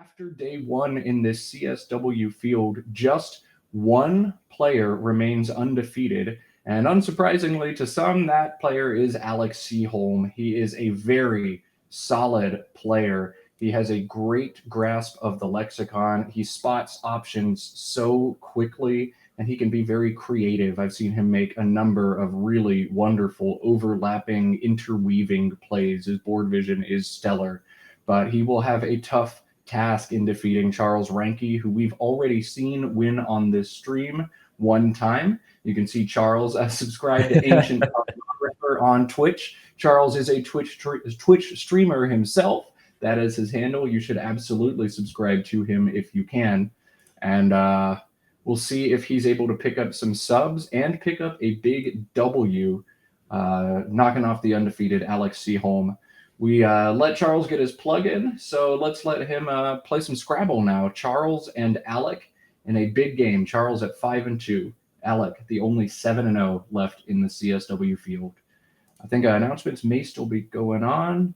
After day one in this CSW field, just one player remains undefeated. And unsurprisingly to some, that player is Alec Sjöholm. He is a very solid player. He has a great grasp of the lexicon. He spots options so quickly, and he can be very creative. I've seen him make a number of really wonderful overlapping, interweaving plays. His board vision is stellar, but he will have a tough task in defeating Charles Reinke, who we've already seen win on this stream one time. You can see Charles subscribed to Ancient Cartographer on Twitch. Charles is a Twitch streamer himself. That is his handle. You should absolutely subscribe to him if you can. And we'll see if he's able to pick up some subs and pick up a big W, knocking off the undefeated Alec Sjöholm. We let Charles get his plug in, so let's let him play some Scrabble now. Charles and Alec in a big game. Charles at 5-2. Alec, the only 7-0 left in the CSW field. I think announcements may still be going on.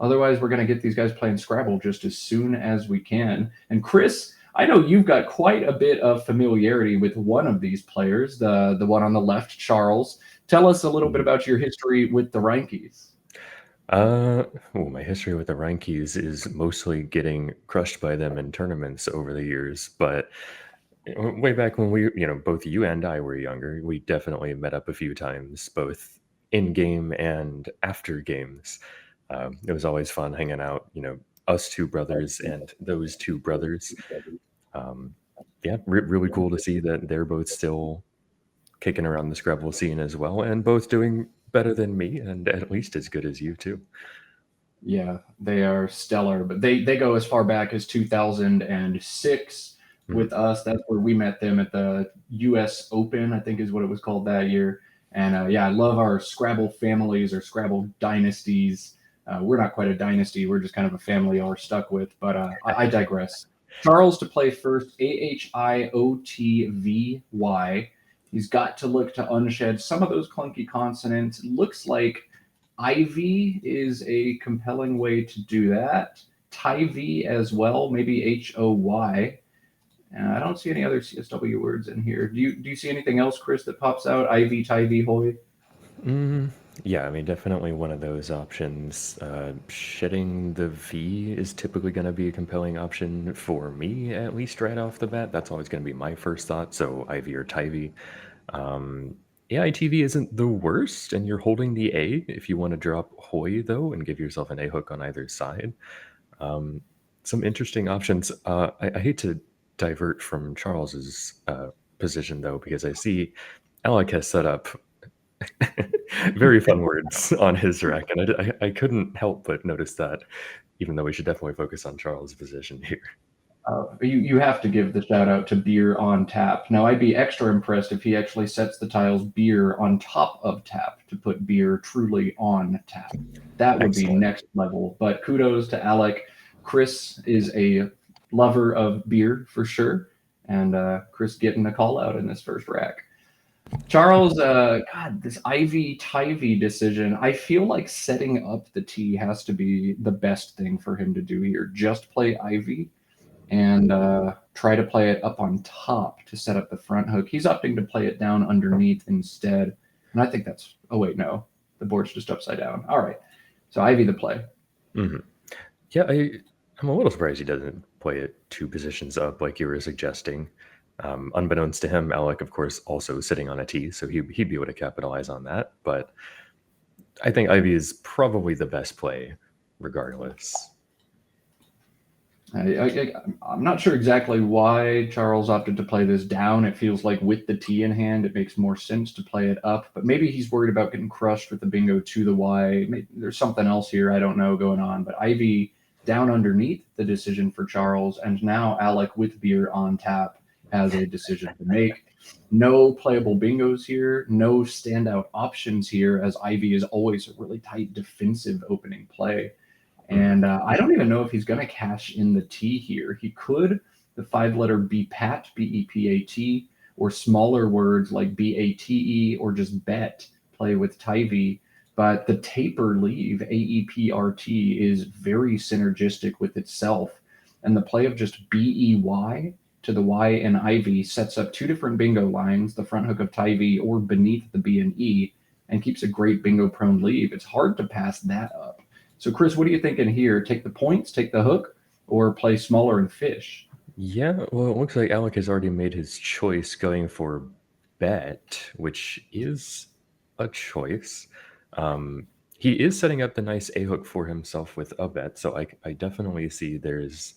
Otherwise, we're going to get these guys playing Scrabble just as soon as we can. And Chris, I know you've got quite a bit of familiarity with one of these players, the one on the left, Charles. Tell us a little bit about your history with the Reinkes. My history with the Reinkes is mostly getting crushed by them in tournaments over the years. But way back when both you and I were younger, we definitely met up a few times, both in game and after games. It was always fun hanging out, us two brothers and those two brothers. Really cool to see that they're both still kicking around the Scrabble scene as well, and both doing better than me and at least as good as you too. Yeah, they are stellar, but they go as far back as 2006 with us. That's where we met them at the US Open, I think is what it was called that year. And I love our Scrabble families or Scrabble dynasties. We're not quite a dynasty. We're just kind of a family all we're stuck with, but I digress. Charles to play first, AHIOTVY. He's got to look to unshed some of those clunky consonants. It looks like Ivy is a compelling way to do that. Tivy as well, maybe HOY. I don't see any other CSW words in here. Do you see anything else, Chris, that pops out? Ivy, Tivy, Hoy? Yeah, definitely one of those options. Shedding the V is typically going to be a compelling option for me, at least right off the bat. That's always going to be my first thought. So Ivy or Tivy. AITV isn't the worst, and you're holding the A if you want to drop Hoy, though, and give yourself an A hook on either side. Some interesting options. I hate to divert from Charles's position, though, because I see Alec has set up very fun words on his rack, and I couldn't help but notice that, even though we should definitely focus on Charles' position here. You have to give the shout out to beer on tap. Now, I'd be extra impressed if he actually sets the tiles beer on top of tap to put beer truly on tap. That would be next level. But kudos to Alec. Chris is a lover of beer for sure, and Chris getting a call out in this first rack. Charles, this Ivy Tivy decision, I feel like setting up the T has to be the best thing for him to do here. Just play Ivy and try to play it up on top to set up the front hook. He's opting to play it down underneath instead. And I think that's, oh wait, no, the board's just upside down. All right, so Ivy the play. Yeah, I'm a little surprised he doesn't play it two positions up like you were suggesting. Unbeknownst to him, Alec, of course, also sitting on a T, so he'd be able to capitalize on that. But I think Ivy is probably the best play regardless. I'm not sure exactly why Charles opted to play this down. It feels like with the T in hand, it makes more sense to play it up. But maybe he's worried about getting crushed with the bingo to the Y. Maybe there's something else here I don't know going on. But Ivy down underneath the decision for Charles. And now Alec with beer on tap has a decision to make. No playable bingos here. No standout options here, as Ivy is always a really tight defensive opening play. And I don't even know if he's going to cash in the T here. He could, the 5-letter BPAT, B-E-P-A-T, or smaller words like B-A-T-E, or just bet, play with Tivy. But the taper leave, A-E-P-R-T, is very synergistic with itself. and the play of just BEY to the Y and Ivy sets up two different bingo lines, the front hook of Tivy or beneath the B and E, and keeps a great bingo prone leave. It's hard to pass that up. So, Chris, what are you thinking here? Take the points, take the hook, or play smaller and fish? Yeah, well, it looks like Alec has already made his choice going for bet, which is a choice. He is setting up the nice A hook for himself with a bet, so I definitely see there's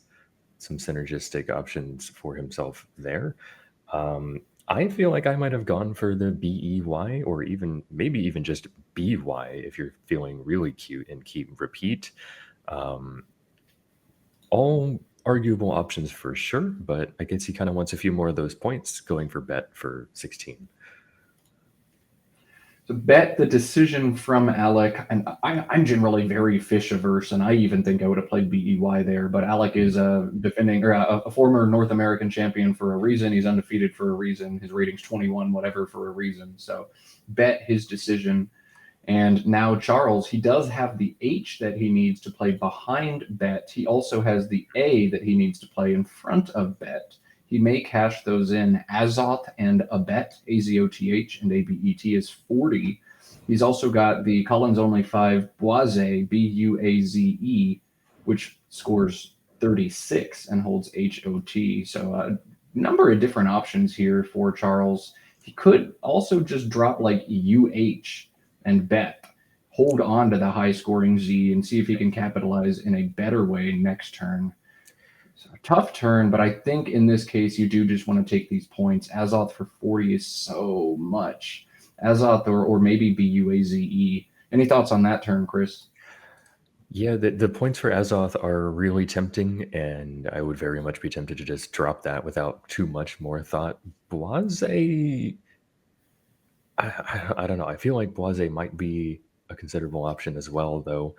some synergistic options for himself there. I feel like I might have gone for the BEY or even maybe even just BY if you're feeling really cute and keep repeat. Um, all arguable options for sure, but I guess he kind of wants a few more of those points going for bet for 16. So bet the decision from Alec, and I'm generally very fish averse, and I even think I would have played BEY there. But Alec is a defending or a former North American champion for a reason. He's undefeated for a reason. His rating's 21, whatever, for a reason. So bet his decision. And now Charles, he does have the H that he needs to play behind bet. He also has the A that he needs to play in front of bet. He may cash those in. Azoth and Abet, Azoth and Abet is 40. He's also got the Collins only 5 Boise, Buaze, which scores 36 and holds HOT. So a number of different options here for Charles. He could also just drop like UH and bet, hold on to the high scoring Z and see if he can capitalize in a better way next turn. So, tough turn, but I think in this case you do just want to take these points. Azoth for 40 is so much. Azoth or maybe Buaze. Any thoughts on that turn, Chris? Yeah, the points for Azoth are really tempting, and I would very much be tempted to just drop that without too much more thought. Blase, I don't know. I feel like Blase might be a considerable option as well, though.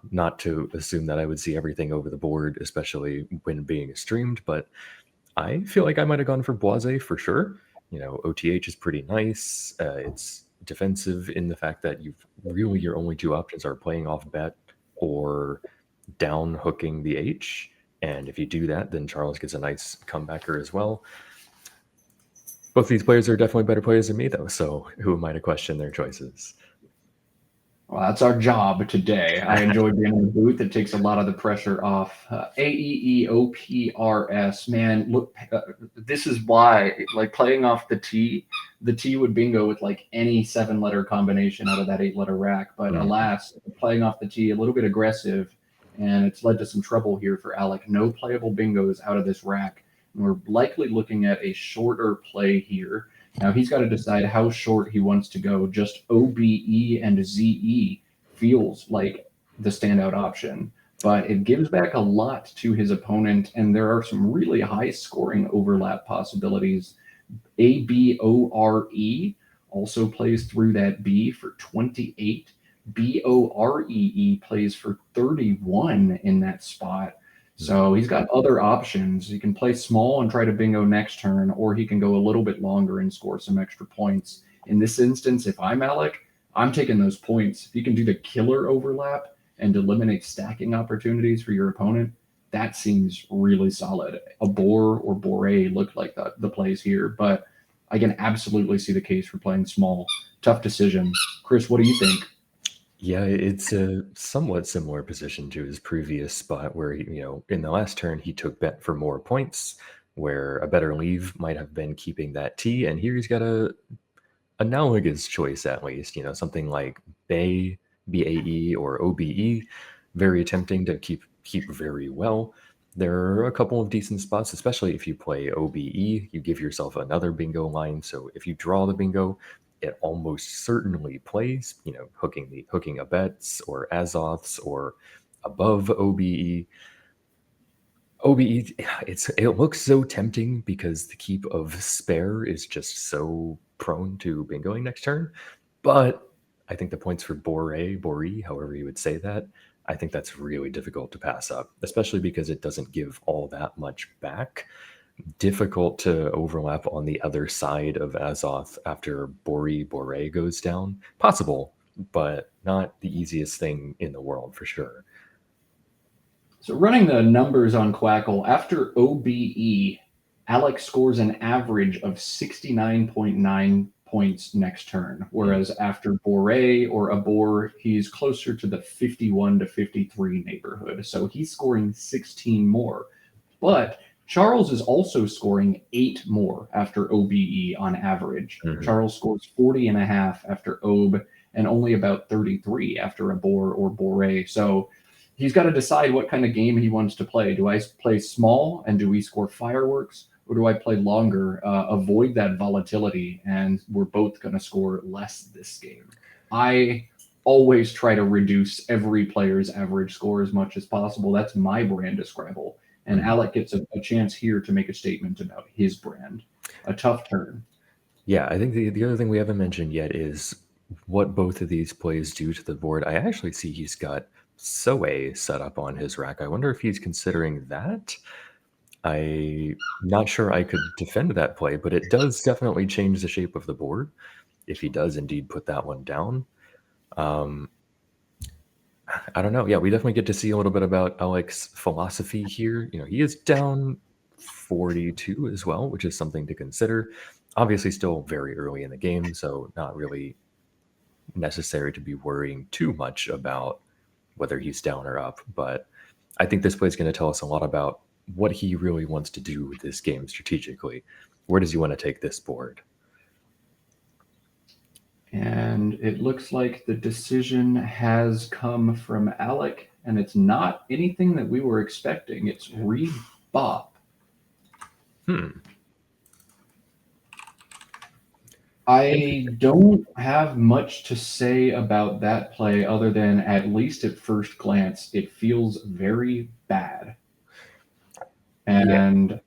Not to assume that I would see everything over the board, especially when being streamed, but I feel like I might have gone for Blase for sure. OTH is pretty nice. It's defensive in the fact that your only two options are playing off bet or down hooking the H. And if you do that, then Charles gets a nice comebacker as well. Both these players are definitely better players than me, though. So who am I to question their choices? Well, that's our job today. I enjoy being in the booth. It takes a lot of the pressure off. AEEOPRS, man, look, this is why, like playing off the T would bingo with like any 7-letter combination out of that 8-letter rack. But alas, playing off the T, a little bit aggressive, and it's led to some trouble here for Alec. No playable bingos out of this rack. And we're likely looking at a shorter play here. Now he's got to decide how short he wants to go. Just OBE and ZE feels like the standout option, but it gives back a lot to his opponent, and there are some really high scoring overlap possibilities. ABORE also plays through that B for 28. BOREE plays for 31 in that spot. So he's got other options. He can play small and try to bingo next turn, or he can go a little bit longer and score some extra points. In this instance, if I'm Alec, I'm taking those points. If you can do the killer overlap and eliminate stacking opportunities for your opponent, that seems really solid. A Boar or Bore look like the plays here, but I can absolutely see the case for playing small. Tough decision. Chris, what do you think? Yeah, it's a somewhat similar position to his previous spot where in the last turn he took bet for more points, where a better leave might have been keeping that T, and here he's got a analogous choice at least, something like Bay, BAE or OBE, very tempting to keep very well. There are a couple of decent spots, especially if you play OBE, you give yourself another bingo line. So if you draw the bingo, it almost certainly plays, hooking a bets or Azoths or above OBE. OBE, it looks so tempting because the keep of spare is just so prone to bingoing next turn. But I think the points for Bore, however you would say that, I think that's really difficult to pass up, especially because it doesn't give all that much back. Difficult to overlap on the other side of Azoth after Bore goes down. Possible, but not the easiest thing in the world for sure. So running the numbers on Quackle, after OBE, Alec scores an average of 69.9 points next turn, whereas after Bore or Abor, he's closer to the 51 to 53 neighborhood. So he's scoring 16 more. But Charles is also scoring 8 more after OBE on average. Charles scores 40 and a half after OB and only about 33 after Abor or Bore. So he's got to decide what kind of game he wants to play. Do I play small and do we score fireworks? Or do I play longer, avoid that volatility, and we're both going to score less this game? I always try to reduce every player's average score as much as possible. That's my brand of Scrabble. And Alec gets a chance here to make a statement about his brand. A tough turn. Yeah, I think the other thing we haven't mentioned yet is what both of these plays do to the board. I actually see he's got Soe set up on his rack. I wonder if he's considering that. I'm not sure I could defend that play, but it does definitely change the shape of the board if he does indeed put that one down. I don't know. Yeah, we definitely get to see a little bit about Alec's philosophy here. He is down 42 as well, which is something to consider. Obviously, still very early in the game, so not really necessary to be worrying too much about whether he's down or up. But I think this play is going to tell us a lot about what he really wants to do with this game strategically. Where does he want to take this board? And it looks like the decision has come from Alec, and it's not anything that we were expecting. It's rebop. I don't have much to say about that play other than, at least at first glance, it feels very bad. And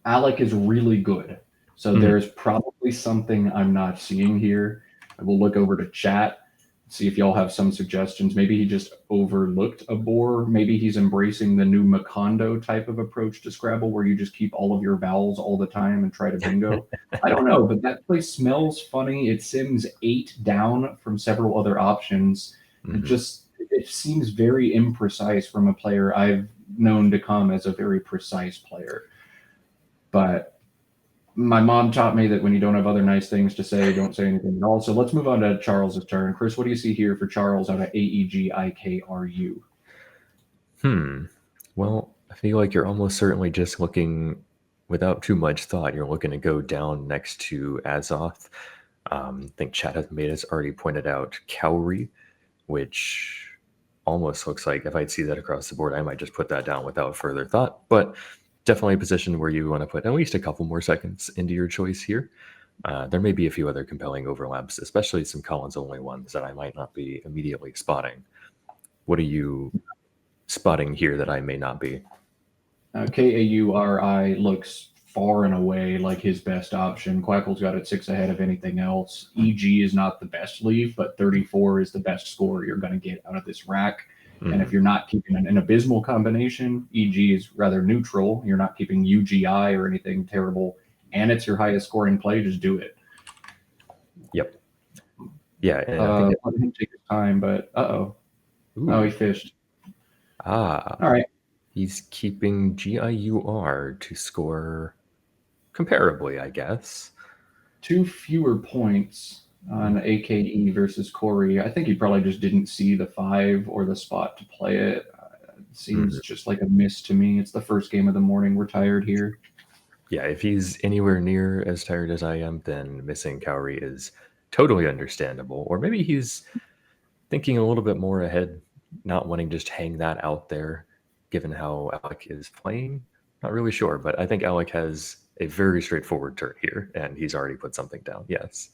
Alec is really good. So there's probably something I'm not seeing here. I will look over to chat, see if y'all have some suggestions. Maybe he just overlooked a bore. Maybe he's embracing the new Macondo type of approach to Scrabble where you just keep all of your vowels all the time and try to bingo. I don't know, but that play smells funny. It sims 8 down from several other options. It seems very imprecise from a player I've known to come as a very precise player. But my mom taught me that when you don't have other nice things to say, don't say anything at all. So let's move on to Charles's turn. Chris, what do you see here for Charles out of AEGIKRU? Well, I feel like you're almost certainly just looking, without too much thought, you're looking to go down next to Azoth. I think Chad has already pointed out Cowrie, which almost looks like if I'd see that across the board, I might just put that down without further thought. But definitely a position where you want to put at least a couple more seconds into your choice here. There may be a few other compelling overlaps, especially some Collins-only ones that I might not be immediately spotting. What are you spotting here that I may not be? KAURI looks far and away like his best option. Quackle's got it 6 ahead of anything else. EG is not the best leave, but 34 is the best score you're going to get out of this rack. And if you're not keeping an abysmal combination, EG is rather neutral. You're not keeping UGI or anything terrible, and it's your highest scoring play. Just do it. Yep. Yeah. And let him take his time, but oh, he fished. All right. He's keeping GIUR to score comparably, I guess. 2 fewer points on AKE versus Corey. I think he probably just didn't see the 5 or the spot to play it. It seems just like a miss to me. It's the first game of the morning. We're tired here. Yeah, if he's anywhere near as tired as I am, then missing Cowrie is totally understandable. Or maybe he's thinking a little bit more ahead, not wanting to just hang that out there, given how Alec is playing. Not really sure, but I think Alec has a very straightforward turn here, and he's already put something down. Yes.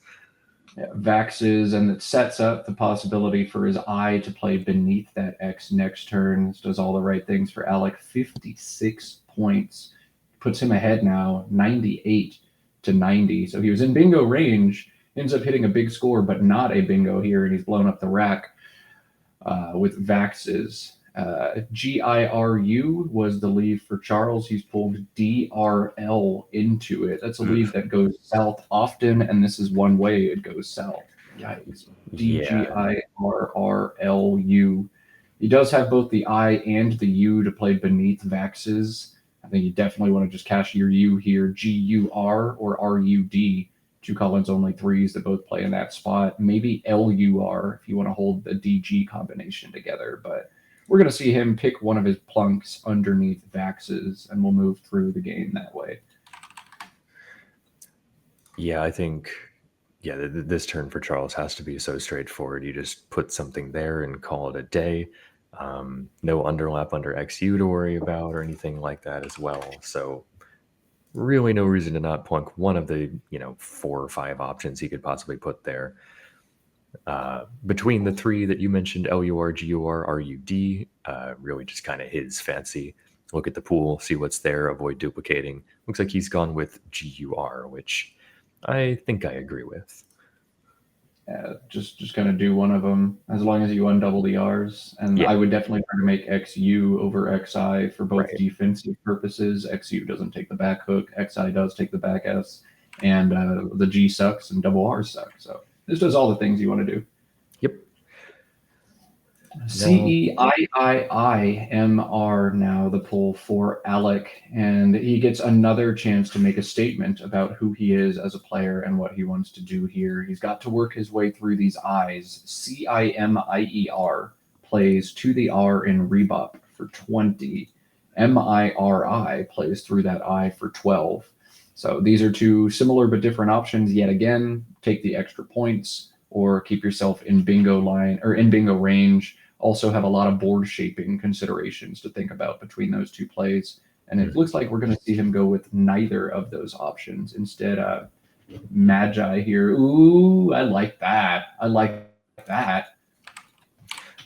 Yeah, Vaxes, and it sets up the possibility for his eye to play beneath that X next turn. This does all the right things for Alec. 56 points. Puts him ahead now, 98 to 90. So he was in bingo range, ends up hitting a big score, but not a bingo here, and he's blown up the rack with Vaxes. GIRU was the leave for Charles. He's pulled DRL into it. That's a leave that goes south often, and this is one way it goes south. Yikes. DGIRRLU. He does have both the I and the U to play beneath Vax's. I think you definitely want to just cash your U here, GUR or RUD. Two Collins only threes that both play in that spot. Maybe LUR if you want to hold the DG combination together. But we're going to see him pick one of his plunks underneath Vax's, and we'll move through the game that way. Yeah, I think this turn for Charles has to be so straightforward. You just put something there and call it a day. No underlap under XU to worry about or anything like that as well. So really no reason to not plunk one of the 4 or 5 options he could possibly put there. Between the 3 that you mentioned, LUR, GUR, RUD, really just kind of his fancy. Look at the pool, see what's there, avoid duplicating. Looks like he's gone with GUR, which I think I agree with. Just kind of do one of them as long as you undouble the R's. And Yeah. I would definitely try to make XU over XI for both Right. defensive purposes. XU doesn't take the back hook, XI does take the back S, and the G sucks and double R sucks. So this does all the things you want to do. Yep. CEIIIMR now the pull for Alec, and he gets another chance to make a statement about who he is as a player and what he wants to do here. He's got to work his way through these I's. CIMIER plays to the R in rebop for 20. MIRI plays through that I for 12. So these are two similar but different options. Yet again, take the extra points or keep yourself in bingo line or in bingo range. Also have a lot of board shaping considerations to think about between those two plays. And it looks like we're going to see him go with neither of those options. Instead, Magi here. Ooh, I like that. I like that.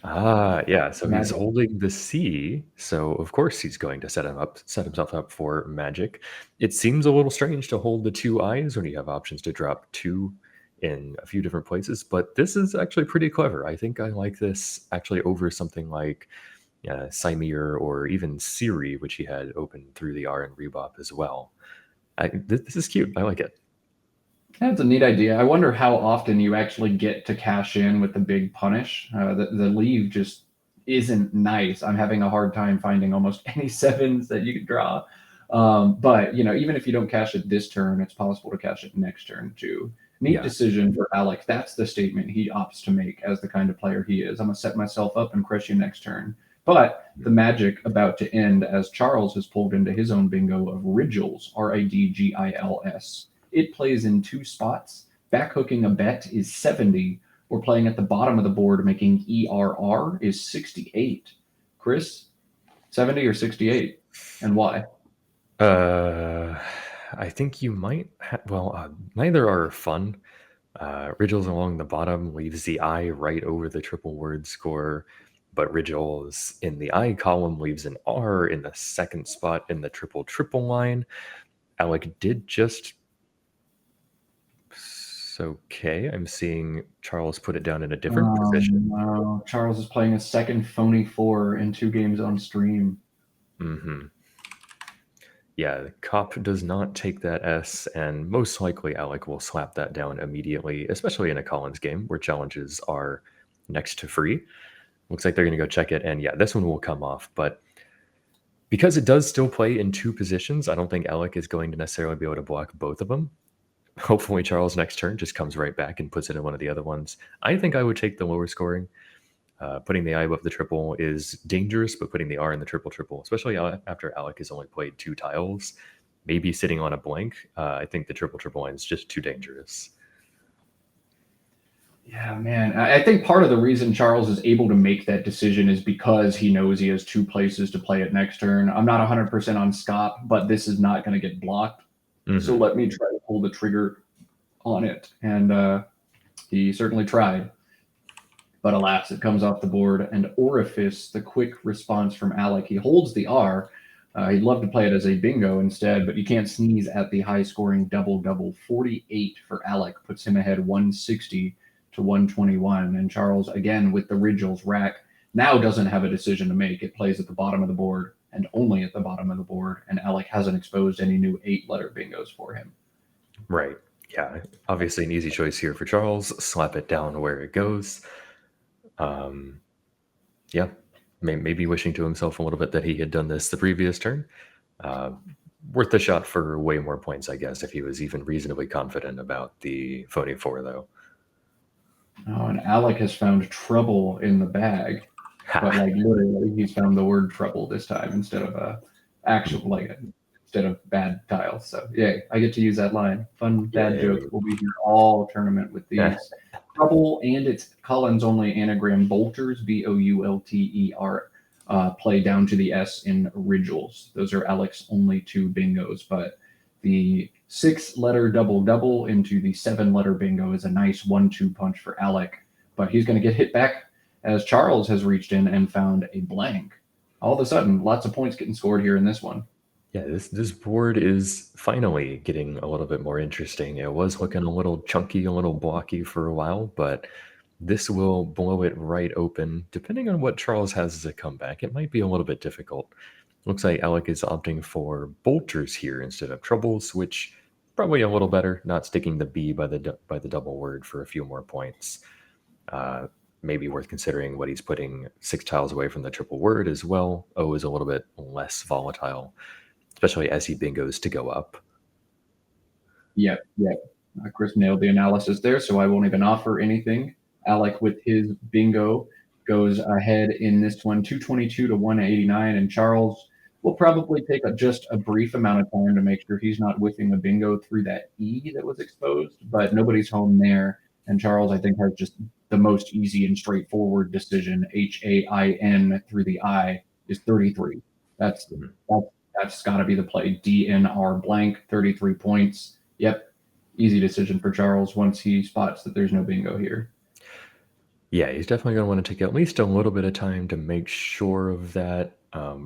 Yeah. So he's Magi. holding the C. So of course he's going to set himself up for magic. It seems a little strange to hold the 2 I's when you have options to drop 2 in a few different places, but this is actually pretty clever. I think I like this actually over something like Cymere or even Siri, which he had open through the R and Rebop as well. This is cute. I like it. That's a neat idea. I wonder how often you actually get to cash in with the big punish. The leave just isn't nice. I'm having a hard time finding almost any sevens that you could draw. But even if you don't cash it this turn, it's possible to cash it next turn too. Neat Yeah. decision for Alec. That's the statement he opts to make as the kind of player he is. I'm gonna set myself up and crush you next turn. But the magic about to end as Charles has pulled into his own bingo of Rigils, RIDGILS. It plays in 2 spots. Backhooking a bet is 70. We're playing at the bottom of the board, making ERR is 68. Chris, 70 or 68, and why? I think you might neither are fun. Rigels along the bottom leaves the I right over the triple word score, but Rigels in the I column leaves an R in the second spot in the triple triple line. Alec did just okay. I'm seeing Charles put it down in a different position. No. Charles is playing a second phony 4 in 2 games on stream. Mm-hmm. Yeah, Cop does not take that S, and most likely Alec will slap that down immediately, especially in a Collins game where challenges are next to free. Looks like they're going to go check it, and yeah, this one will come off. But because it does still play in 2 positions, I don't think Alec is going to necessarily be able to block both of them. Hopefully Charles next turn just comes right back and puts it in one of the other ones. I think I would take the lower scoring. Putting the I above the triple is dangerous, but putting the R in the triple triple, especially after Alec has only played 2 tiles, maybe sitting on a blank, I think the triple triple line is just too dangerous. Yeah, man. I think part of the reason Charles is able to make that decision is because he knows he has 2 places to play it next turn. I'm not 100% on Scott, but this is not going to get blocked. So let me try to pull the trigger on it. And he certainly tried. But alas, it comes off the board. And Orifice, the quick response from Alec, he holds the R. He'd love to play it as a bingo instead, but you can't sneeze at the high scoring double double. 48 for Alec puts him ahead 160 to 121. And Charles, again, with the Rigils rack, now doesn't have a decision to make. It plays at the bottom of the board and only at the bottom of the board. And Alec hasn't exposed any new 8-letter bingos for him. Right. Yeah. Obviously, an easy choice here for Charles. Slap it down where it goes. Yeah. maybe wishing to himself a little bit that he had done this the previous turn. Uh, Worth the shot for way more points, I guess, if he was even reasonably confident about the phony 4, though. Oh, and Alec has found trouble in the bag, but Ha! like literally, he's found the word trouble this time instead of actual like instead of bad tiles. So yay, I get to use that line. Fun dad jokes. Yay. We'll be here all tournament with Eh, these. Trouble and it's Collins only anagram bolters Boulter play down to the S in Ridgels. Those are Alec's only two bingos, but the 6-letter double double into the 7-letter bingo is a nice 1-2 punch for Alec, but he's going to get hit back as Charles has reached in and found a blank. All of a sudden, lots of points getting scored here in this one. Yeah, this board is finally getting a little bit more interesting. It was looking a little chunky, a little blocky for a while, but this will blow it right open. Depending on what Charles has as a comeback, it might be a little bit difficult. Looks like Alec is opting for bolters here instead of troubles, which probably a little better. Not sticking the B by the double word for a few more points. Uh, Maybe worth considering what he's putting 6 tiles away from the triple word as well. O is a little bit less volatile, especially as he bingos to go up. Yep. Chris nailed the analysis there, so I won't even offer anything. Alec with his bingo goes ahead in this one, 222 to 189, and Charles will probably take just a brief amount of time to make sure he's not whiffing a bingo through that E that was exposed, but nobody's home there. And Charles, I think, has just the most easy and straightforward decision. HAIN through the I is 33. That's that's got to be the play. DNR blank, 33 points. Yep, easy decision for Charles once he spots that there's no bingo here. Yeah, he's definitely going to want to take at least a little bit of time to make sure of that.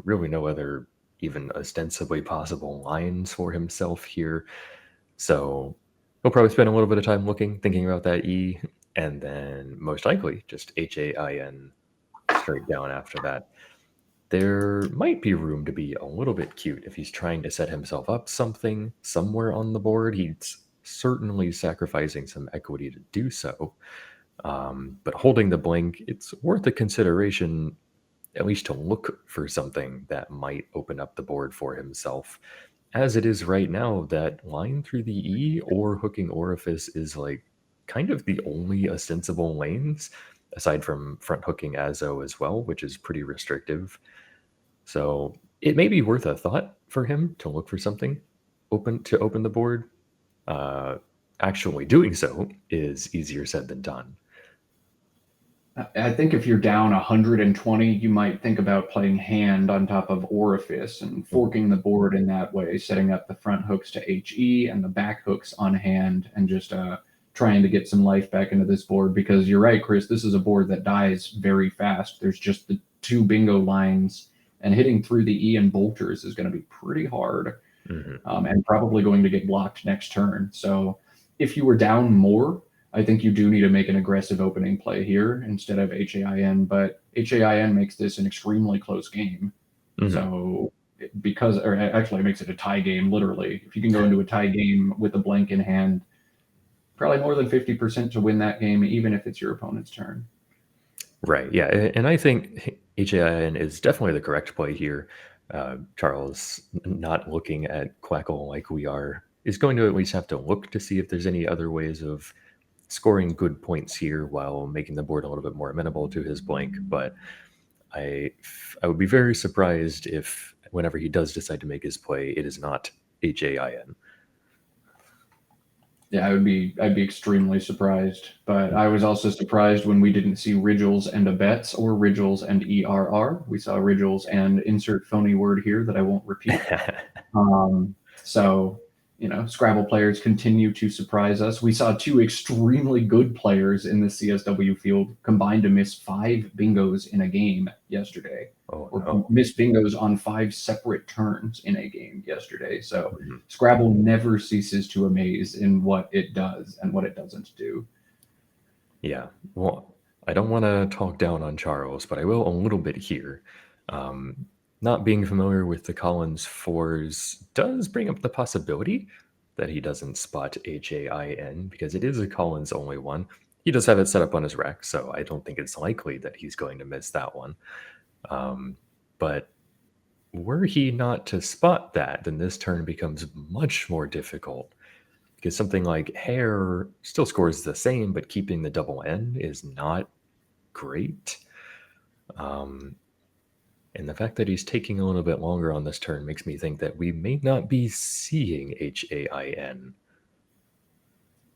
Really, no other even ostensibly possible lines for himself here. So he'll probably spend a little bit of time looking, thinking about that E, and then most likely just HAIN straight down after that. There might be room to be a little bit cute if he's trying to set himself up something somewhere on the board. He's certainly sacrificing some equity to do so. But holding the blink, it's worth a consideration, at least to look for something that might open up the board for himself. As it is right now, that line through the E or hooking orifice is like kind of the only ostensible lanes, aside from front hooking Azo as well, which is pretty restrictive. So it may be worth a thought for him to look for something open the board. Actually doing so is easier said than done. I think if you're down 120, you might think about playing hand on top of orifice and forking the board in that way, setting up the front hooks to HE and the back hooks on hand, and just trying to get some life back into this board. Because you're right, Chris, this is a board that dies very fast. There's just the 2 bingo lines, and hitting through the E and bolters is going to be pretty hard, and probably going to get blocked next turn. So if you were down more, I think you do need to make an aggressive opening play here instead of HAIN, but HAIN makes this an extremely close game. So because, or actually makes it a tie game, literally. If you can go into a tie game with a blank in hand, probably more than 50% to win that game, even if it's your opponent's turn. Right. Yeah. And I think HAIN is definitely the correct play here. Charles, not looking at Quackle like we are, is going to at least have to look to see if there's any other ways of scoring good points here while making the board a little bit more amenable to his blank. But I would be very surprised if whenever he does decide to make his play, it is not HAIN. Yeah, I'd be extremely surprised. But I was also surprised when we didn't see Ridgels and Abets or Ridgels and ERR. We saw Ridgels and insert phony word here that I won't repeat. So, Scrabble players continue to surprise us. We saw 2 extremely good players in the CSW field combine to miss 5 bingos in a game yesterday, or miss bingos on 5 separate turns in a game yesterday. So Scrabble never ceases to amaze in what it does and what it doesn't do. Yeah. Well, I don't want to talk down on Charles, but I will a little bit here. Not being familiar with the Collins 4s does bring up the possibility that he doesn't spot HAIN because it is a Collins only one. He does have it set up on his rack, so I don't think it's likely that he's going to miss that one. But were he not to spot that, then this turn becomes much more difficult, because something like hair still scores the same, but keeping the double N is not great. And the fact that he's taking a little bit longer on this turn makes me think that we may not be seeing HAIN.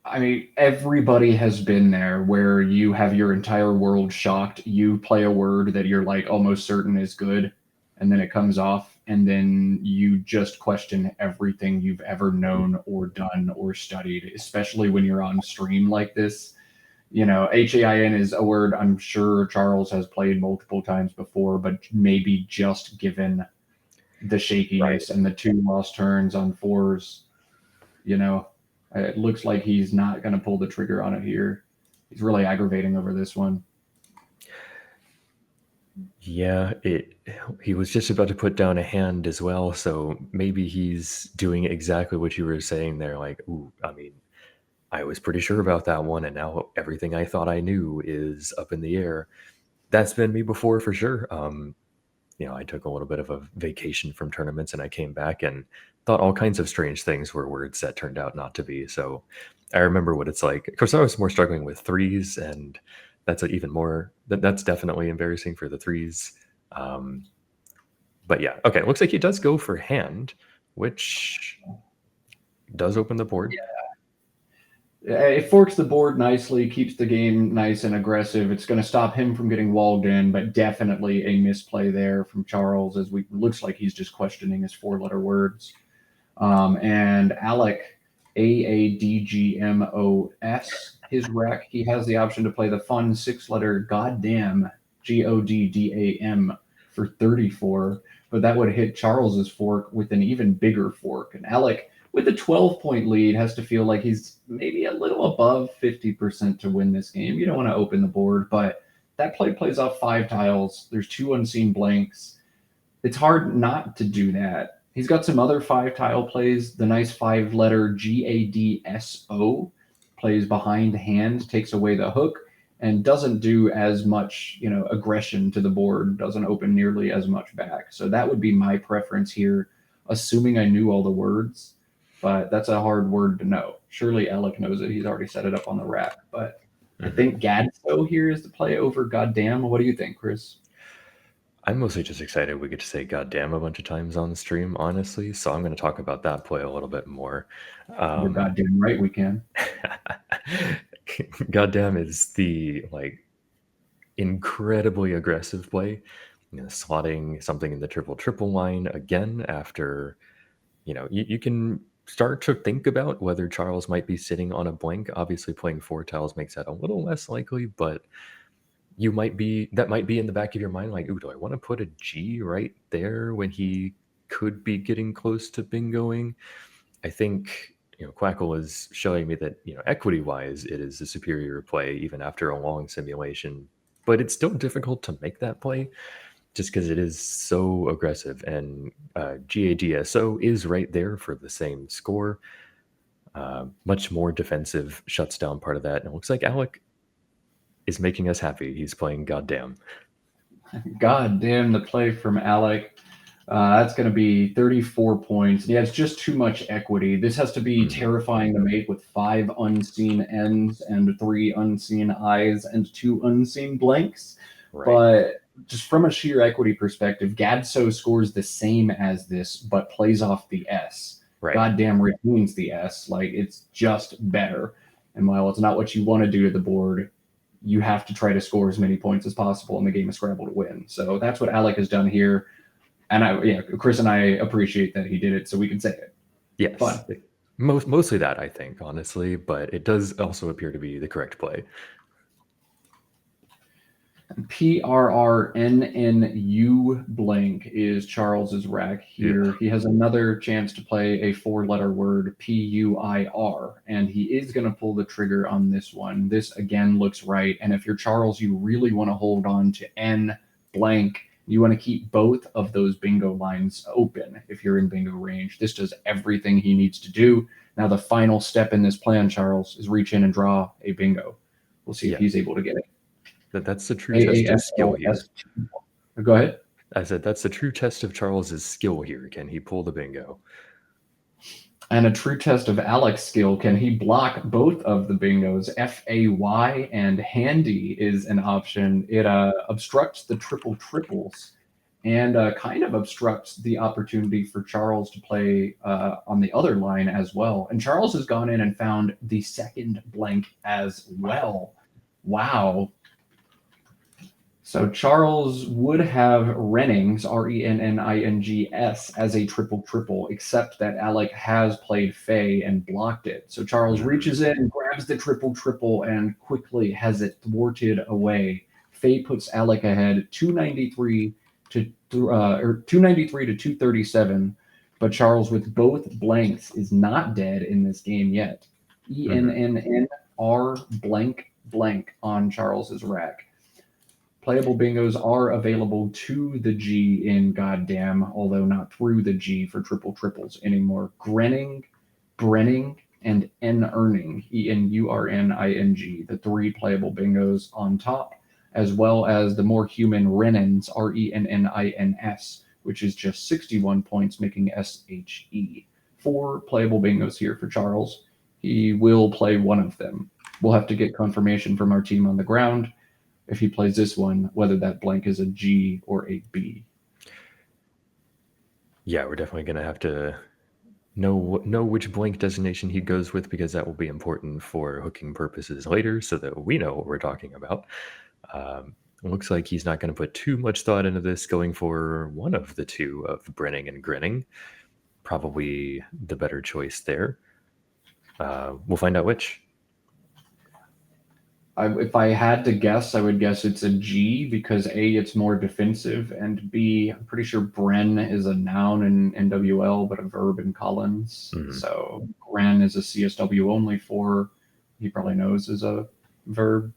I mean, everybody has been there where you have your entire world shocked. You play a word that you're like almost certain is good, and then it comes off, and then you just question everything you've ever known or done or studied, especially when you're on stream like this. You know, HAIN is a word I'm sure Charles has played multiple times before, but maybe just given the shakiness and the 2 lost turns on 4s, you know, it looks like he's not going to pull the trigger on it here. He's really aggravating over this one. Yeah, he was just about to put down a hand as well, so maybe he's doing exactly what you were saying there. Like, ooh, I mean, I was pretty sure about that one, and now everything I thought I knew is up in the air. That's been me before for sure. I took a little bit of a vacation from tournaments, and I came back and thought all kinds of strange things were words that turned out not to be. So I remember what it's like. Of course, I was more struggling with threes, and that's even more. That's definitely embarrassing for the threes. But yeah, okay. It looks like he does go for hand, which does open the board. It forks the board nicely, keeps the game nice and aggressive. It's going to stop him from getting walled in, but definitely a misplay there from Charles, as we looks like he's just questioning his 4-letter words. And Alec, AADGMOS, his rack, he has the option to play the fun 6-letter goddamn, GODDAM, for 34, but that would hit Charles's fork with an even bigger fork. And Alec, with a 12-point lead, has to feel like he's maybe a little above 50% to win this game. You don't want to open the board, but that play plays off 5 tiles. There's 2 unseen blanks. It's hard not to do that. He's got some other 5-tile plays. The nice 5-letter GADSO plays behind hand, takes away the hook, and doesn't do as much, aggression to the board, doesn't open nearly as much back. So that would be my preference here, assuming I knew all the words. But that's a hard word to know. Surely Alec knows it. He's already set it up on the rack. But I think Gadso here is the play over goddamn. What do you think, Chris? I'm mostly just excited we get to say goddamn a bunch of times on the stream, honestly. So I'm going to talk about that play a little bit more. You're goddamn right we can. Goddamn is the incredibly aggressive play. Slotting something in the triple line again after, you can start to think about whether Charles might be sitting on a blank. Obviously, playing 4 tiles makes that a little less likely, but that might be in the back of your mind, like, ooh, do I want to put a G right there when he could be getting close to bingoing? I think Quackle is showing me that equity wise it is a superior play even after a long simulation, but it's still difficult to make that play just because it is so aggressive, and GADSO is right there for the same score. Much more defensive shuts down part of that, and it looks like Alec is making us happy. He's playing goddamn. Goddamn, the play from Alec. That's going to be 34 points. Yeah, it's just too much equity. This has to be terrifying to make with 5 unseen N's and 3 unseen I's and 2 unseen blanks. Right. But just from a sheer equity perspective, Gadso scores the same as this, but plays off the S. Right. Goddamn retains the S. Like, it's just better. And while it's not what you want to do to the board, you have to try to score as many points as possible in the game of Scrabble to win. So that's what Alec has done here. And Chris and I appreciate that he did it, so we can say it. Yes. Fun. Mostly that, I think, honestly, but it does also appear to be the correct play. PRRNNU blank is Charles's rack here. Yeah. He has another chance to play a 4-letter word, PUIR, and he is going to pull the trigger on this one. This, again, looks right, and if you're Charles, you really want to hold on to N blank. You want to keep both of those bingo lines open if you're in bingo range. This does everything he needs to do. Now, the final step in this plan, Charles, is reach in and draw a bingo. We'll see if he's able to get it. That's the true test of skill here. Go ahead. I said that's the true test of Charles's skill here. Can he pull the bingo? And a true test of Alec's skill, can he block both of the bingos? FAY and handy is an option. It obstructs the triple triples and kind of obstructs the opportunity for Charles to play on the other line as well. And Charles has gone in and found the second blank as well. Wow. So Charles would have Rennings, Rennings, as a triple triple, except that Alec has played Faye and blocked it. So Charles reaches in, grabs the triple triple, and quickly has it thwarted away. Faye puts Alec ahead 293 to 237, but Charles with both blanks is not dead in this game yet. ENNR blank blank on Charles's rack. Playable bingos are available to the G in Goddamn, although not through the G for triple triples anymore. Grenning, Brenning, and N-Earning, ENURNING, the three playable bingos on top, as well as the more human Rennins, RENNINS, which is just 61 points, making SHE. Four playable bingos here for Charles. He will play one of them. We'll have to get confirmation from our team on the ground if he plays this one, whether that blank is a G or a B. Yeah, we're definitely going to have to know which blank designation he goes with, because that will be important for hooking purposes later so that we know what we're talking about. It looks like he's not going to put too much thought into this, going for one of the two of Brenning and Grinning. Probably the better choice there. We'll find out which. If I had to guess, I would guess it's a G because A, it's more defensive, and B, I'm pretty sure Bren is a noun in NWL, but a verb in Collins. So Gren is a CSW only for, he probably knows, is a verb.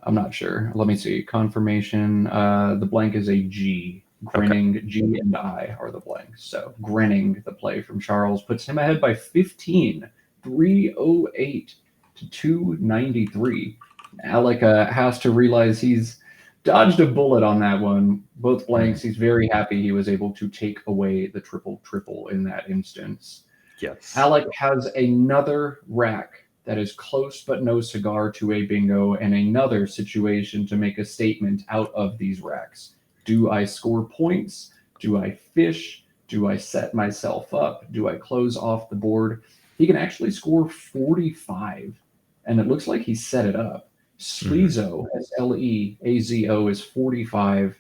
I'm not sure. Let me see. Confirmation. The blank is a G. Grinning, okay. G and I are the blanks. So Grinning, the play from Charles, puts him ahead by 15, 308 to 293. Alec has to realize he's dodged a bullet on that one. Both blanks. He's very happy he was able to take away the triple triple in that instance. Yes. Alec has another rack that is close but no cigar to a bingo, and another situation to make a statement out of these racks. Do I score points? Do I fish? Do I set myself up? Do I close off the board? He can actually score 45, and it looks like he set it up. Sleazo, SLEAZO, is 45.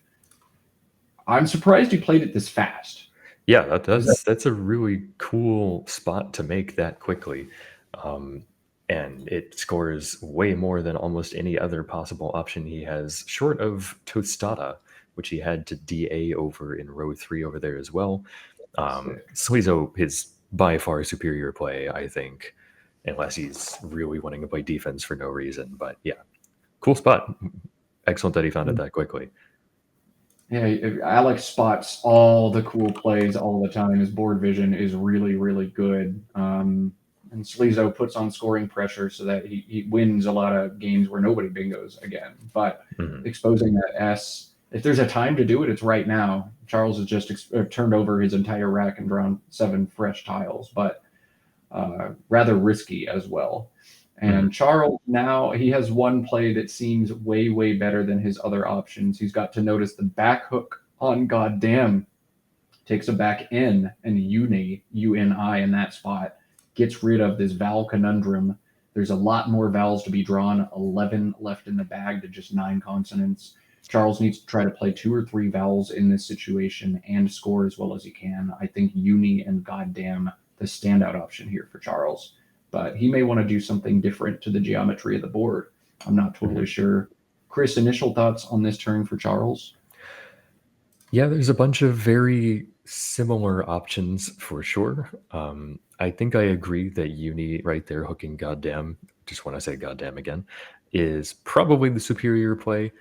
I'm surprised he played it this fast. Yeah, that's a really cool spot to make that quickly. And it scores way more than almost any other possible option he has, short of Tostada, which he had to DA over in row 3 over there as well. Sleazo, his by far superior play, I think, unless he's really wanting to play defense for no reason. But yeah, cool spot. Excellent that he found it that quickly. Yeah, Alex spots all the cool plays all the time. His board vision is really, really good. And Sleazo puts on scoring pressure so that he wins a lot of games where nobody bingos again. But exposing that S, if there's a time to do it, it's right now. Charles has just turned over his entire rack and drawn 7 fresh tiles, but rather risky as well. And Charles, now he has one play that seems way, way better than his other options. He's got to notice the back hook on Goddamn. Takes a back N and UNI in that spot. Gets rid of this vowel conundrum. There's a lot more vowels to be drawn, 11 left in the bag to just 9 consonants. Charles needs to try to play 2 or 3 vowels in this situation and score as well as he can. I think UNI and Goddamn, the standout option here for Charles. But he may want to do something different to the geometry of the board. I'm not totally sure. Chris, initial thoughts on this turn for Charles? Yeah, there's a bunch of very similar options for sure. I think I agree that Uni right there hooking Goddamn, just want to say Goddamn again, is probably the superior play.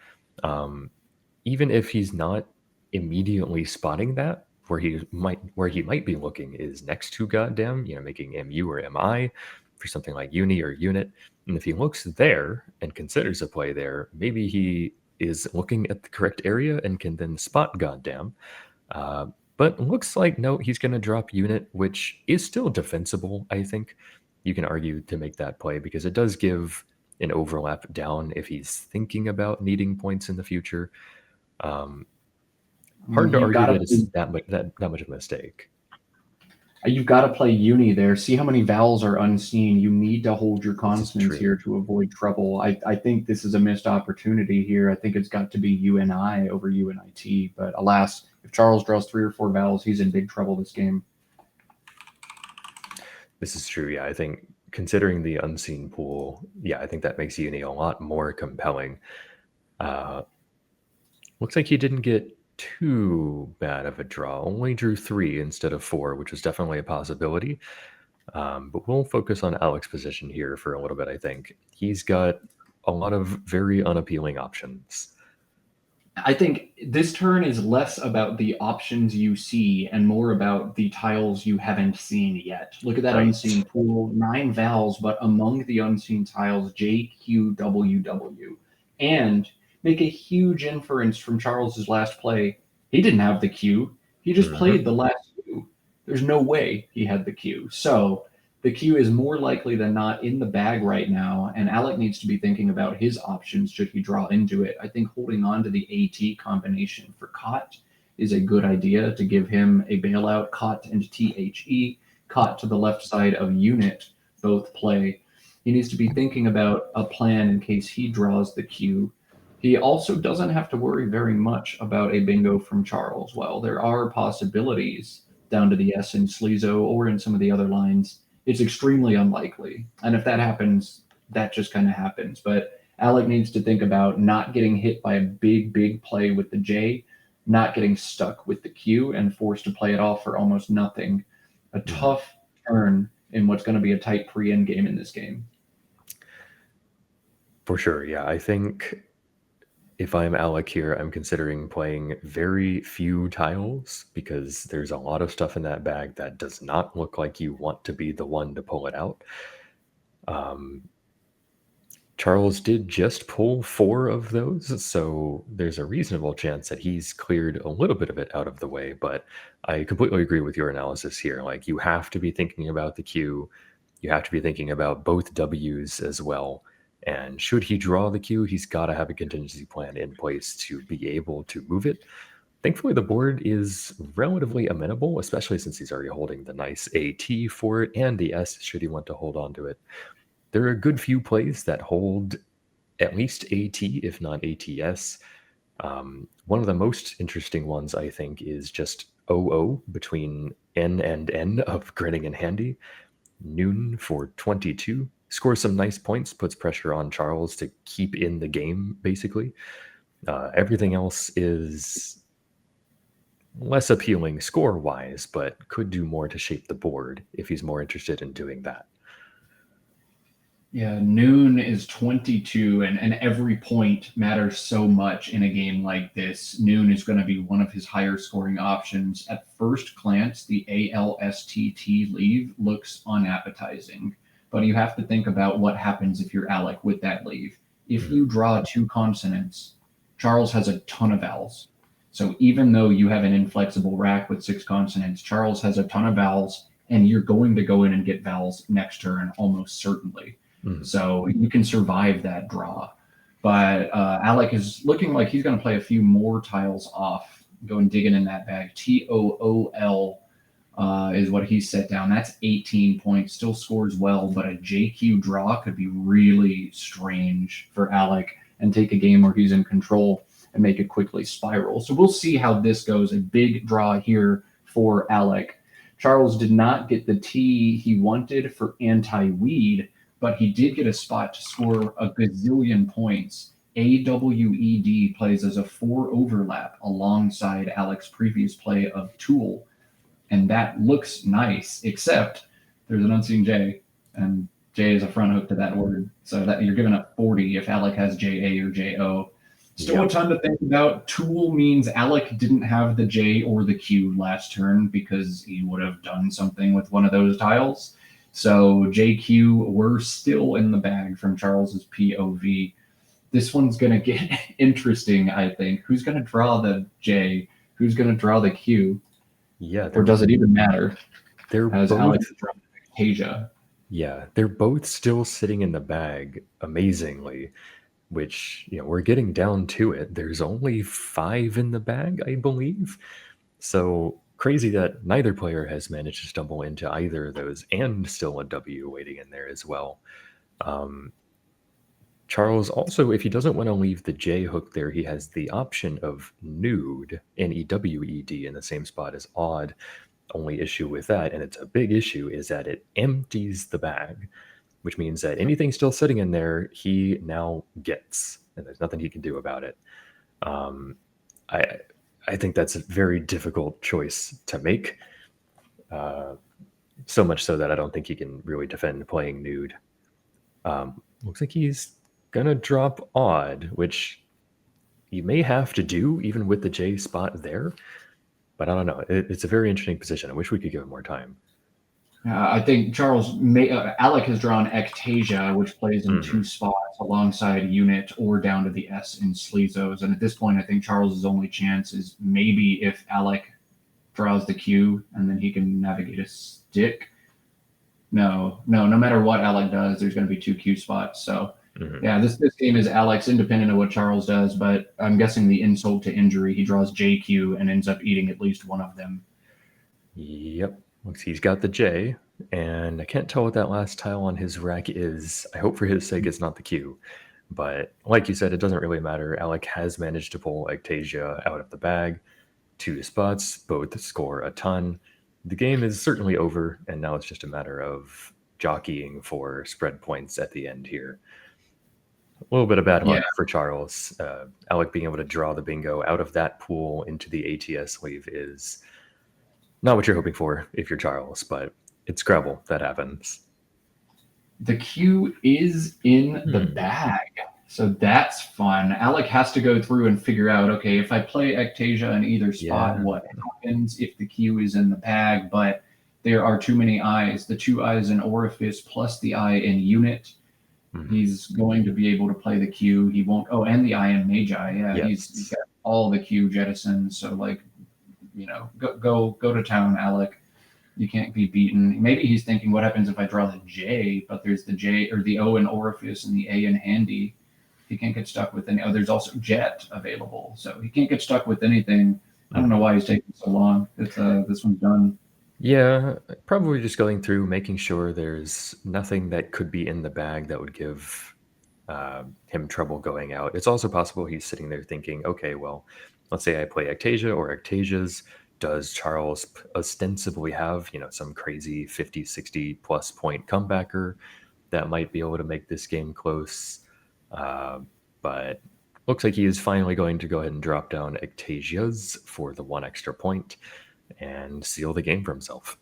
Even if he's not immediately spotting that, where he might be looking is next to Goddamn, making MU or MI for something like Uni or Unit. And if he looks there and considers a play there, maybe he is looking at the correct area and can then spot goddamn. But looks like no, he's going to drop unit, which is still defensible, I think. You can argue to make that play because it does give an overlap down if he's thinking about needing points in the future. Hard to You've argue got that to it's that much of a mistake. You've got to play uni there. See how many vowels are unseen. You need to hold your This is consonants true. here to avoid trouble. I think this is a missed opportunity here. I think it's got to be UNI over UNIT. But alas, if Charles draws 3 or 4 vowels, he's in big trouble this game. This is true. Yeah, I think considering the unseen pool, yeah, I think that makes uni a lot more compelling. Looks like he didn't get too bad of a draw. Only drew 3 instead of 4, which was definitely a possibility. But we'll focus on Alec's position here for a little bit, I think. He's got a lot of very unappealing options. I think this turn is less about the options you see and more about the tiles you haven't seen yet. Look at that Right. unseen pool, 9 vowels, but among the unseen tiles, JQWW. And make a huge inference from Charles's last play. He didn't have the Q. He just played the last Q. There's no way he had the Q. So the Q is more likely than not in the bag right now, and Alec needs to be thinking about his options should he draw into it. I think holding on to the AT combination for Cot is a good idea to give him a bailout. Cot and THE, Cot to the left side of unit, both play. He needs to be thinking about a plan in case he draws the Q. He also doesn't have to worry very much about a bingo from Charles. Well, there are possibilities down to the S in Sleezo or in some of the other lines. It's extremely unlikely. And if that happens, that just kind of happens. But Alec needs to think about not getting hit by a big play with the J, not getting stuck with the Q and forced to play it off for almost nothing. A tough turn in what's going to be a tight pre-end game in this game. For sure, yeah. I think if I'm Alec here, I'm considering playing very few tiles because there's a lot of stuff in that bag that does not look like you want to be the one to pull it out. Charles did just pull 4 of those, so there's a reasonable chance that he's cleared a little bit of it out of the way, but I completely agree with your analysis here. Like, you have to be thinking about the Q, you have to be thinking about both W's as well, and should he draw the Q, he's got to have a contingency plan in place to be able to move it. Thankfully, the board is relatively amenable, especially since he's already holding the nice AT for it and the S should he want to hold on to it. There are a good few plays that hold at least AT, if not ATS. One of the most interesting ones, I think, is just OO between N and N of Grinning and Handy. Noon for 22. Scores some nice points, puts pressure on Charles to keep in the game, basically. Everything else is less appealing score-wise, but could do more to shape the board if he's more interested in doing that. Yeah, noon is 22, and every point matters so much in a game like this. Noon is going to be one of his higher scoring options. At first glance, the ALSTT leave looks unappetizing, but you have to think about what happens if you're Alec with that leave. If you draw 2 consonants, Charles has a ton of vowels. So even though you have an inflexible rack with 6 consonants, Charles has a ton of vowels, and you're going to go in and get vowels next turn almost certainly. So you can survive that draw. But Alec is looking like he's going to play a few more tiles off, going digging in that bag. TOOL is what he set down. That's 18 points, still scores well, but a JQ draw could be really strange for Alec and take a game where he's in control and make it quickly spiral. So we'll see how this goes. A big draw here for Alec. Charles did not get the T he wanted for anti-weed, but he did get a spot to score a gazillion points. AWED plays as a 4 overlap alongside Alec's previous play of Tool, and that looks nice, except there's an unseen J, and J is a front hook to that word, so that you're giving up 40 if Alec has JA or JO. Still a ton to think about. Tool means Alec didn't have the J or the Q last turn because he would have done something with one of those tiles. So JQ were still in the bag from Charles's POV. this one's going to get interesting, I think. Who's going to draw the J? Who's going to draw the Q? Yeah, Or does it even matter? they're As both Alex drawn Asia. yeah, they're both still sitting in the bag amazingly, which, we're getting down to it. There's only 5 in the bag, I believe. So crazy that neither player has managed to stumble into either of those, and still a W waiting in there as well. Charles also, if he doesn't want to leave the J hook there, he has the option of nude, N-E-W-E-D, in the same spot as odd. Only issue with that, and it's a big issue, is that it empties the bag, which means that anything still sitting in there, he now gets, and there's nothing he can do about it. I I think that's a very difficult choice to make. So much so that I don't think he can really defend playing nude. Looks like he's gonna drop odd, which he may have to do even with the J spot there. But I don't know. It's a very interesting position. I wish we could give him more time. I think Alec has drawn Ectasia, which plays in 2 spots alongside Unit or down to the S in Sleezos. And at this point, I think Charles's only chance is maybe if Alec draws the Q and then he can navigate a stick. No matter what Alec does, there's going to be 2 Q spots. So yeah, this game is Alec's independent of what Charles does, but I'm guessing the insult to injury, he draws JQ and ends up eating at least one of them. Yep. Looks he's got the J, and I can't tell what that last tile on his rack is. I hope for his sake it's not the Q. But like you said, it doesn't really matter. Alec has managed to pull Ectasia out of the bag. 2 spots, both score a ton. The game is certainly over, and now it's just a matter of jockeying for spread points at the end here. A little bit of bad luck for Charles. Alec being able to draw the bingo out of that pool into the ATS sleeve is not what you're hoping for if you're Charles, but it's Scrabble. That happens. The Q is in the bag, so that's fun. Alec has to go through and figure out, okay, if I play Ectasia in either spot, what happens if the Q is in the bag? But there are too many eyes. The 2 eyes in Orifice plus the eye in Unit. He's going to be able to play the Q. He won't. Oh, and the eye in Magi. Yeah, he's got all the Q jettisons. So go to town, Alec. You can't be beaten. Maybe he's thinking, what happens if I draw the J? But there's the J or the O in Orifice and the A in Handy. He can't get stuck with any. Oh, there's also Jet available, so he can't get stuck with anything. I don't know why he's taking so long. This one's done. Yeah, probably just going through, making sure there's nothing that could be in the bag that would give him trouble going out. It's also possible he's sitting there thinking, okay, well, let's say I play Ectasia or Ectasias. Does Charles ostensibly have, some crazy 50, 60 plus point comebacker that might be able to make this game close? But looks like he is finally going to go ahead and drop down Ectasias for the 1 extra point and seal the game for himself.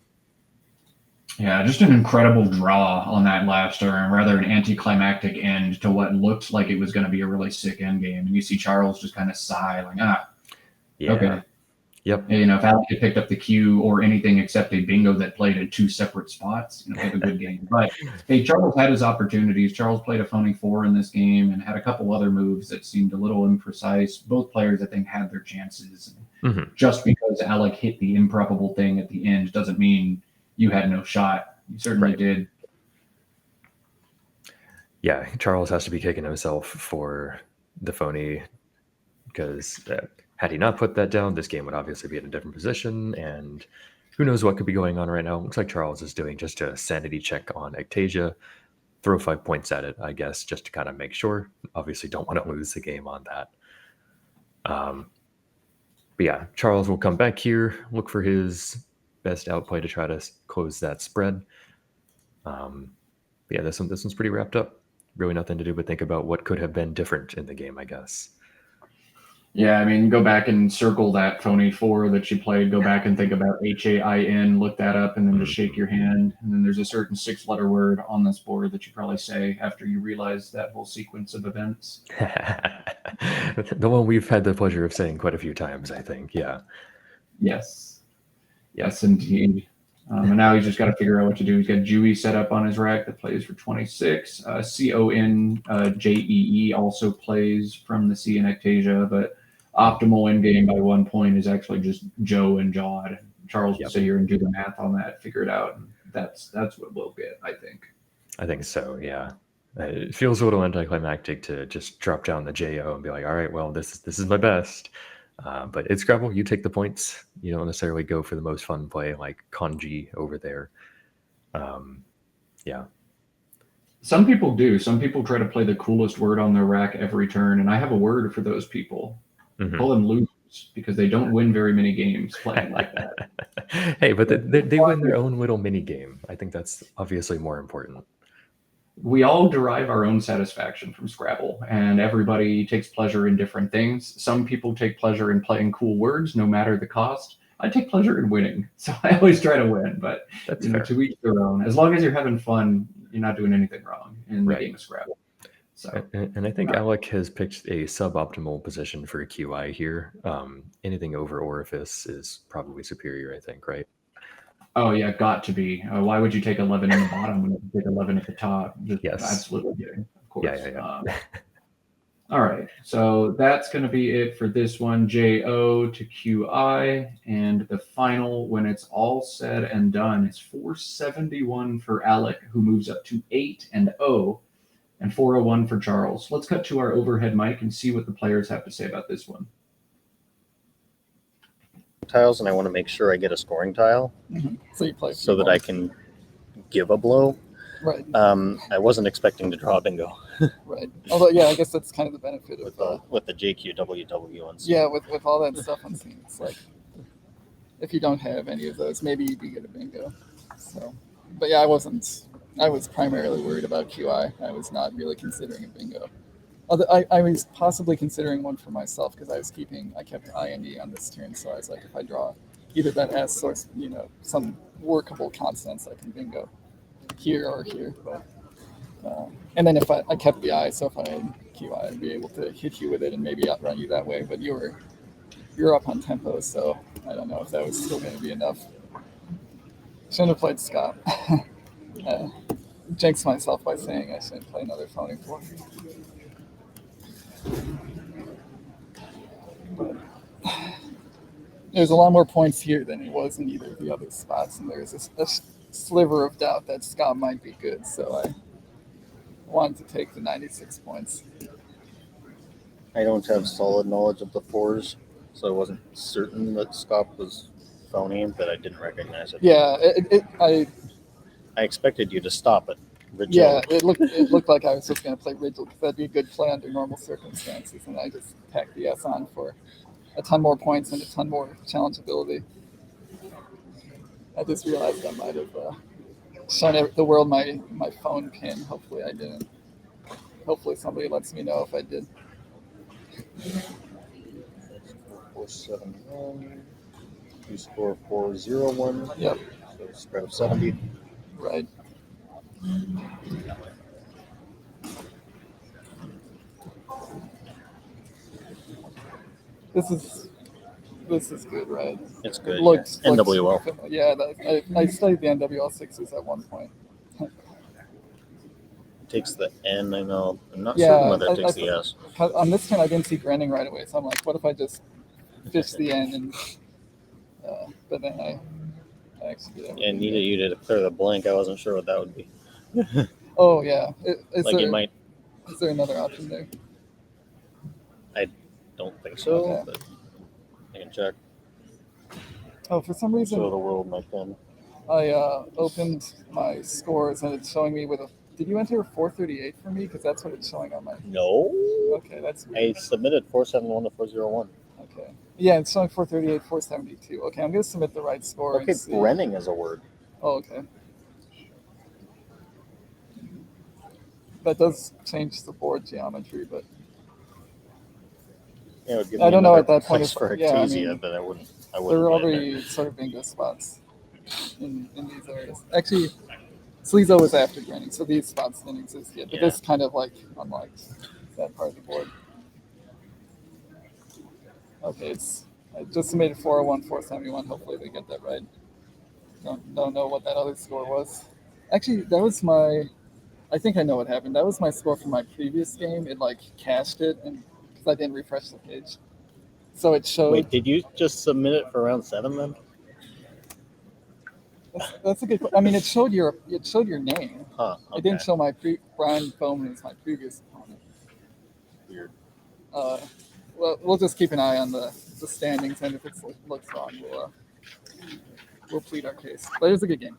Yeah, just an incredible draw on that last turn, rather an anticlimactic end to what looked like it was going to be a really sick end game. And you see Charles just kind of sigh, like, okay. Yep. If Alec had picked up the Q or anything except a bingo that played at 2 separate spots, played a good game. But hey, Charles had his opportunities. Charles played a phony 4 in this game and had a couple other moves that seemed a little imprecise. Both players, I think, had their chances. Just because Alec hit the improbable thing at the end doesn't mean you had no shot. You certainly did. Yeah, Charles has to be kicking himself for the phony, because had he not put that down, this game would obviously be in a different position, and who knows what could be going on right now. Looks like Charles is doing just a sanity check on Ectasia. Throw 5 points at it, I guess, just to kind of make sure. Obviously don't want to lose the game on that. But yeah, Charles will come back here, look for his best outplay to try to close that spread. But yeah, this one's pretty wrapped up. Really nothing to do but think about what could have been different in the game, I guess. Yeah, I mean, go back and circle that phony 4 that you played. Go back and think about HAIN, look that up, and then just shake your hand. And then there's a certain 6-letter word on this board that you probably say after you realize that whole sequence of events. The one we've had the pleasure of saying quite a few times, I think. Yeah. Yes, indeed. And now he's just got to figure out what to do. He's got Dewey set up on his rack that plays for 26. CONJEE also plays from the Sea and Ectasia, but optimal endgame by 1 point is actually just Joe and Jod. Charles will sit here and do the math on that, figure it out. And that's what we'll get, I think. I think so, yeah. It feels a little anticlimactic to just drop down the JO and be like, all right, well, this is my best. But it's Scrabble. You take the points. You don't necessarily go for the most fun play like Kanji over there. Yeah. Some people do. Some people try to play the coolest word on their rack every turn, and I have a word for those people. Mhm. Call them losers because they don't win very many games playing like that. Hey, but they win their own little mini game. I think that's obviously more important. We all derive our own satisfaction from Scrabble, and everybody takes pleasure in different things. Some people take pleasure in playing cool words, no matter the cost. I take pleasure in winning, so I always try to win. But That's you know, fair. to each their own. As long as you're having fun, you're not doing anything wrong in the Right. game of Scrabble. So, and I think Alec has picked a suboptimal position for a QI here. Anything over Orifice is probably superior, I think, right? oh yeah, got to be. Why would you take 11 in the bottom when you take 11 at the top? Just Yes. absolutely kidding, of course. Yeah. All right, so that's going to be it for this one, JO to QI, and the final, when it's all said and done, is 471 for Alec, who moves up to 8-0, and 401 for Charles. Let's cut to our overhead mic and see what the players have to say about this one. Tiles, and I want to make sure I get a scoring tile So you play so that I can give a blow. Right. I wasn't expecting to draw bingo Right. Although, yeah, I guess that's kind of the benefit of with the JQWW on. yeah, with all that stuff on scene. It's like if you don't have any of those, maybe you do get a bingo. So, but yeah, I wasn't. I was primarily worried about QI. I was not really considering a bingo. Although I was possibly considering one for myself because I kept I and E on this turn, so I was like, if I draw either that S or some workable constants, I can bingo here or here. But and then if I kept the I, so if I had QI, I'd be able to hit you with it and maybe outrun you that way. But you're up on tempo, so I don't know if that was still going to be enough. Shouldn't have played Scott. Jinxed myself by saying I shouldn't play another phony for. But there's a lot more points here than it was in either of the other spots, and there's a sliver of doubt that Scott might be good, so I wanted to take the 96 points. I don't have solid knowledge of the fours, so I wasn't certain that Scott was phony, but I didn't recognize it. Yeah, I expected you to stop it. Rigid. Yeah, it looked like I was just going to play Rigid because that'd be a good play under normal circumstances, and I just tacked the S on for a ton more points and a ton more challengeability. I just realized I might have shown the world my phone pin. Hopefully I didn't. Hopefully somebody lets me know if I did. 471. You score 401. Yep. So scrap 70. Right. This is good, right? It's good. Looks NWL. Yeah, I studied the NWL6s at one point. It takes the N, I know. I'm not Yeah, certain whether it takes the S. On this turn, I didn't see Granning right away, so I'm like, what if I just fish the N? And but then I actually did. Yeah, I needed you to clear the blank. I wasn't sure what that would be. Oh yeah, is there another option there? I don't think so, Okay. but I can check. Oh, for some reason, Show the world my pen. I opened my scores and it's showing me with a. Did you enter 438 for me? Because that's what it's showing on my. No. Okay, that's weird. I submitted 471 to 401. Okay. Yeah, it's showing 438, 472. Okay, I'm going to submit the right score. Okay, Brenning is a word. Oh, okay. That does change the board geometry, but Yeah, it would give I me don't know another at that point place if for Artesia, but I wouldn't. there are already sort of bingo spots in these areas. Actually, Sleezo was after Granny, so these spots didn't exist yet. But this kind of like unlike that part of the board. Okay, I just submitted 401, 471. Hopefully they get that right. Don't know what that other score was. Actually, that was my. I think I know what happened. That was my score from my previous game. It like cached it, and because I didn't refresh the page, so it showed. Wait, did you just submit it for round 7 then? That's a good. I mean, it showed your name. Huh. Okay. It didn't show my Brian Bowman as my previous opponent. Weird. Well, we'll just keep an eye on the standings, and if it looks wrong, we'll plead our case. But it was a good game.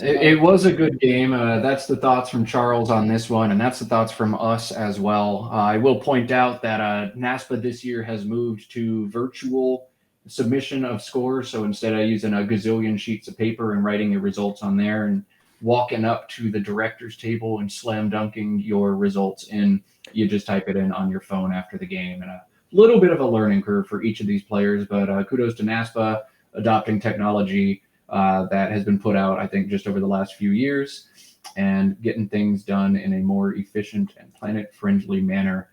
It was a good game. That's the thoughts from Charles on this one, and that's the thoughts from us as well. I will point out that NASPA this year has moved to virtual submission of scores. So instead of using a gazillion sheets of paper and writing your results on there and walking up to the director's table and slam dunking your results in, you just type it in on your phone after the game. And a little bit of a learning curve for each of these players, but kudos to NASPA adopting technology that has been put out, I think, just over the last few years and getting things done in a more efficient and planet-friendly manner.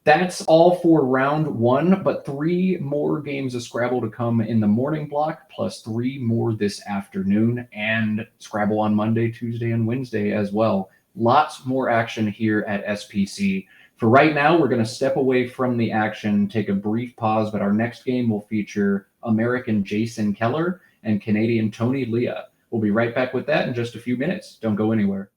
That's all for round 1, but 3 more games of Scrabble to come in the morning block, plus 3 more this afternoon, and Scrabble on Monday, Tuesday, and Wednesday as well. Lots more action here at SPC. For right now, we're going to step away from the action, take a brief pause, but our next game will feature American Jason Keller and Canadian Tony Leah. We'll be right back with that in just a few minutes. Don't go anywhere.